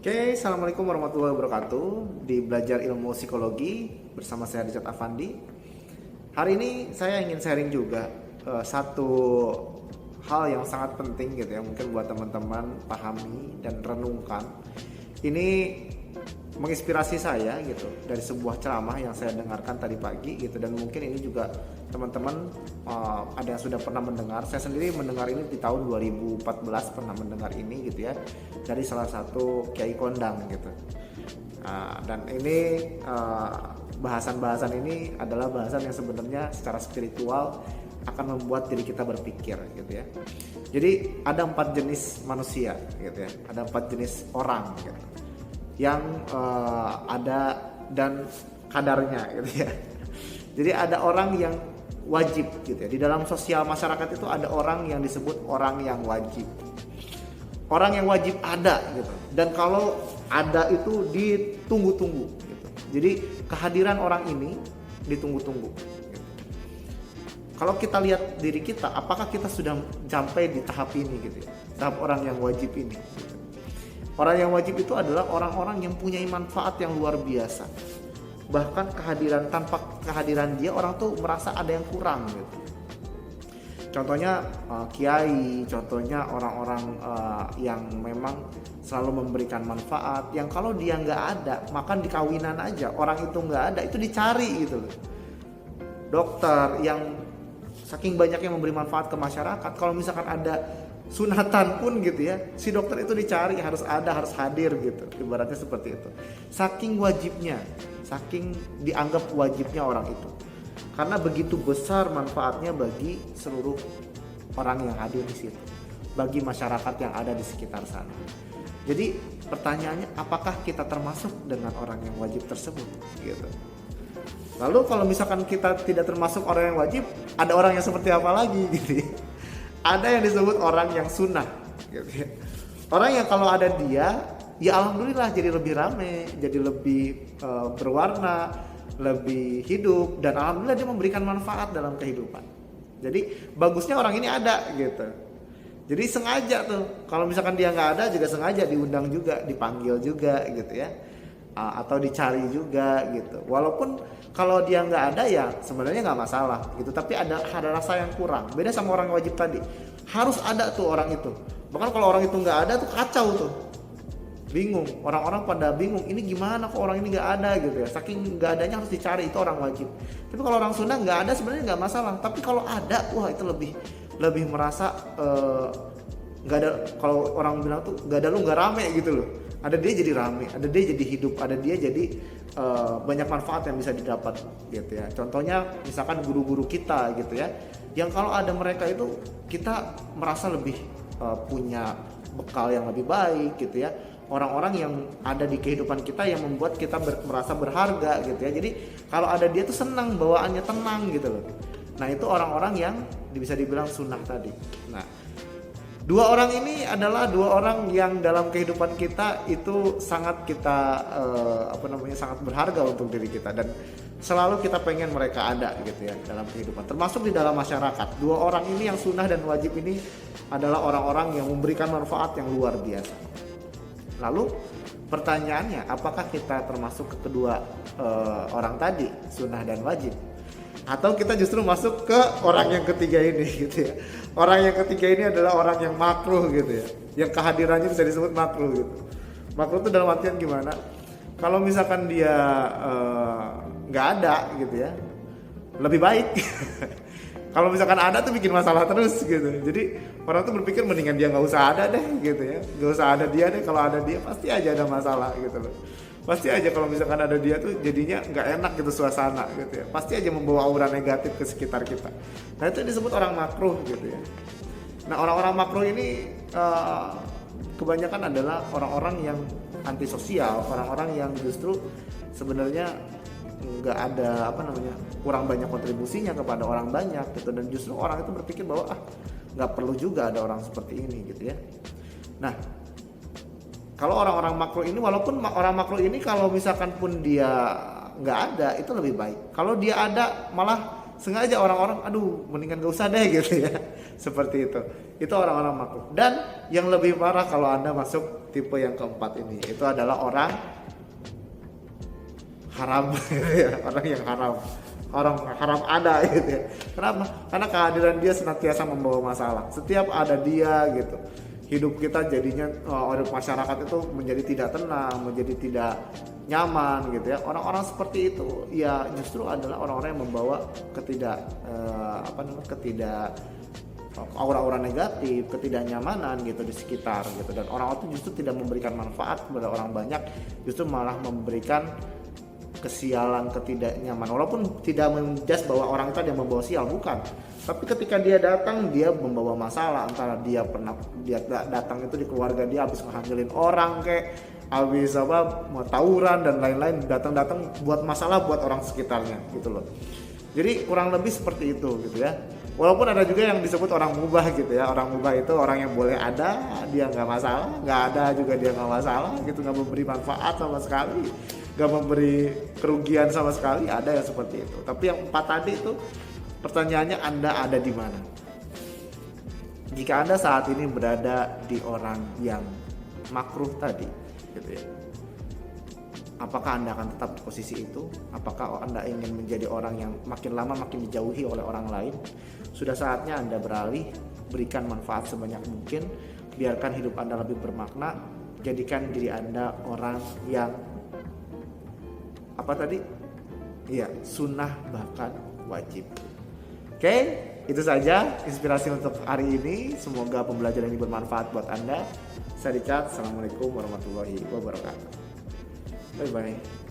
Oke, Assalamualaikum warahmatullahi wabarakatuh. Di Belajar Ilmu Psikologi bersama saya Richard Afandi. Hari ini saya ingin sharing juga satu hal yang sangat penting gitu ya, mungkin buat teman-teman pahami dan renungkan. Ini menginspirasi saya gitu dari sebuah ceramah yang saya dengarkan tadi pagi gitu, dan mungkin ini juga teman-teman ada yang sudah pernah mendengar. Saya sendiri mendengar ini di tahun 2014, pernah mendengar ini gitu ya, dari salah satu kiai kondang gitu. Dan ini bahasan-bahasan ini adalah bahasan yang sebenarnya secara spiritual akan membuat diri kita berpikir gitu ya. Jadi ada 4 jenis manusia gitu ya, ada 4 jenis orang gitu yang ada dan kadarnya gitu ya. Jadi ada orang yang wajib gitu ya. Di dalam sosial masyarakat itu ada orang yang disebut orang yang wajib. Orang yang wajib ada gitu. Dan kalau ada itu ditunggu-tunggu gitu. Jadi kehadiran orang ini ditunggu-tunggu gitu. Kalau kita lihat diri kita, apakah kita sudah sampai di tahap ini gitu ya, tahap orang yang wajib ini gitu. Orang yang wajib itu adalah orang-orang yang punya manfaat yang luar biasa. Bahkan tanpa kehadiran dia, orang tuh merasa ada yang kurang gitu. Contohnya kiai, contohnya orang-orang yang memang selalu memberikan manfaat, yang kalau dia nggak ada, makan di kawinan aja, orang itu nggak ada, itu dicari gitu loh. Dokter yang saking banyaknya memberi manfaat ke masyarakat, kalau misalkan ada sunatan pun gitu ya, si dokter itu dicari, harus ada, harus hadir gitu, ibaratnya seperti itu. Saking wajibnya, saking dianggap wajibnya orang itu, karena begitu besar manfaatnya bagi seluruh orang yang hadir di situ, bagi masyarakat yang ada di sekitar sana. Jadi pertanyaannya, apakah kita termasuk dengan orang yang wajib tersebut gitu. Lalu kalau misalkan kita tidak termasuk orang yang wajib, ada orang yang seperti apa lagi gitu ya? Ada yang disebut orang yang sunnah gitu ya. Orang yang kalau ada dia, ya alhamdulillah jadi lebih rame, jadi lebih berwarna, lebih hidup, dan alhamdulillah dia memberikan manfaat dalam kehidupan. Jadi bagusnya orang ini ada gitu. Jadi sengaja tuh, kalau misalkan dia nggak ada juga sengaja diundang juga, dipanggil juga gitu ya, atau dicari juga gitu. Walaupun kalau dia nggak ada ya sebenarnya nggak masalah gitu, tapi ada rasa yang kurang. Beda sama orang wajib tadi, harus ada tuh orang itu. Bahkan kalau orang itu nggak ada tuh kacau tuh, bingung. Orang-orang pada bingung, ini gimana kok orang ini nggak ada gitu ya. Saking nggak adanya harus dicari, itu orang wajib. Tapi kalau orang sunnah nggak ada sebenarnya nggak masalah. Tapi kalau ada, wah itu lebih merasa nggak ada. Kalau orang bilang tuh nggak ada lu nggak rame gitu loh. Ada dia jadi rame, ada dia jadi hidup, ada dia jadi banyak manfaat yang bisa didapat gitu ya. Contohnya misalkan guru-guru kita gitu ya, yang kalau ada mereka itu kita merasa lebih punya bekal yang lebih baik gitu ya. Orang-orang yang ada di kehidupan kita yang membuat kita merasa berharga gitu ya. Jadi kalau ada dia tuh senang, bawaannya tenang gitu loh. Nah itu orang-orang yang bisa dibilang sunnah tadi. Nah, dua orang ini adalah dua orang yang dalam kehidupan kita itu sangat kita sangat berharga untuk diri kita, dan selalu kita pengen mereka ada gitu ya dalam kehidupan, termasuk di dalam masyarakat. Dua orang ini yang sunnah dan wajib ini adalah orang-orang yang memberikan manfaat yang luar biasa. Lalu pertanyaannya, apakah kita termasuk ke kedua orang tadi, sunnah dan wajib? Atau kita justru masuk ke orang yang ketiga ini gitu ya. Orang yang ketiga ini adalah orang yang makruh gitu ya, yang kehadirannya bisa disebut makruh gitu. Makruh itu dalam artian gimana? Kalau misalkan dia nggak ada gitu ya, lebih baik. Kalau misalkan ada tuh bikin masalah terus gitu. Jadi orang tuh berpikir mendingan dia nggak usah ada deh gitu ya, nggak usah ada dia deh. Kalau ada dia pasti aja ada masalah gitu loh. Pasti aja kalau misalkan ada dia tuh jadinya nggak enak gitu suasana gitu ya. Pasti aja membawa aura negatif ke sekitar kita. Nah itu disebut orang makruh gitu ya. Nah orang-orang makruh ini kebanyakan adalah orang-orang yang antisosial, orang-orang yang justru sebenarnya nggak ada kurang banyak kontribusinya kepada orang banyak gitu, dan justru orang itu berpikir bahwa nggak perlu juga ada orang seperti ini gitu ya. Nah kalau orang-orang makruh ini, walaupun orang makruh ini kalau misalkan pun dia nggak ada itu lebih baik. Kalau dia ada malah sengaja orang-orang mendingan gak usah deh gitu ya, Seperti itu orang-orang makruh. Dan yang lebih parah kalau Anda masuk tipe yang keempat ini, itu adalah orang haram gitu ya, orang yang haram, orang haram ada gitu ya. Kenapa? Karena kehadiran dia senantiasa membawa masalah. Setiap ada dia gitu, hidup kita jadinya oleh masyarakat itu menjadi tidak tenang, menjadi tidak nyaman gitu ya. Orang-orang seperti itu ya justru adalah orang-orang yang membawa aura-aura negatif, ketidaknyamanan gitu di sekitar gitu. Dan orang itu justru tidak memberikan manfaat kepada orang banyak, justru malah memberikan kesialan, ketidaknyamanan. Walaupun tidak menjas bahwa orang itu yang membawa sial, bukan. Tapi ketika dia datang, dia membawa masalah. Antara dia datang itu di keluarga dia habis ngehamilin orang kayak habis mau tawuran dan lain-lain, datang buat masalah buat orang sekitarnya gitu loh. Jadi kurang lebih seperti itu gitu ya. Walaupun ada juga yang disebut orang mubah gitu ya. Orang mubah itu orang yang boleh ada, dia nggak masalah, nggak ada juga dia nggak masalah gitu, nggak memberi manfaat sama sekali, nggak memberi kerugian sama sekali. Ada yang seperti itu. Tapi yang empat tadi itu pertanyaannya, Anda ada di mana? Jika Anda saat ini berada di orang yang makruh tadi gitu ya, apakah Anda akan tetap di posisi itu? Apakah Anda ingin menjadi orang yang makin lama makin dijauhi oleh orang lain? Sudah saatnya Anda beralih, berikan manfaat sebanyak mungkin, biarkan hidup Anda lebih bermakna, jadikan diri Anda orang yang sunnah bahkan wajib. Oke, itu saja inspirasi untuk hari ini. Semoga pembelajaran ini bermanfaat buat Anda. Saya Richard, Assalamualaikum warahmatullahi wabarakatuh. Bye bye.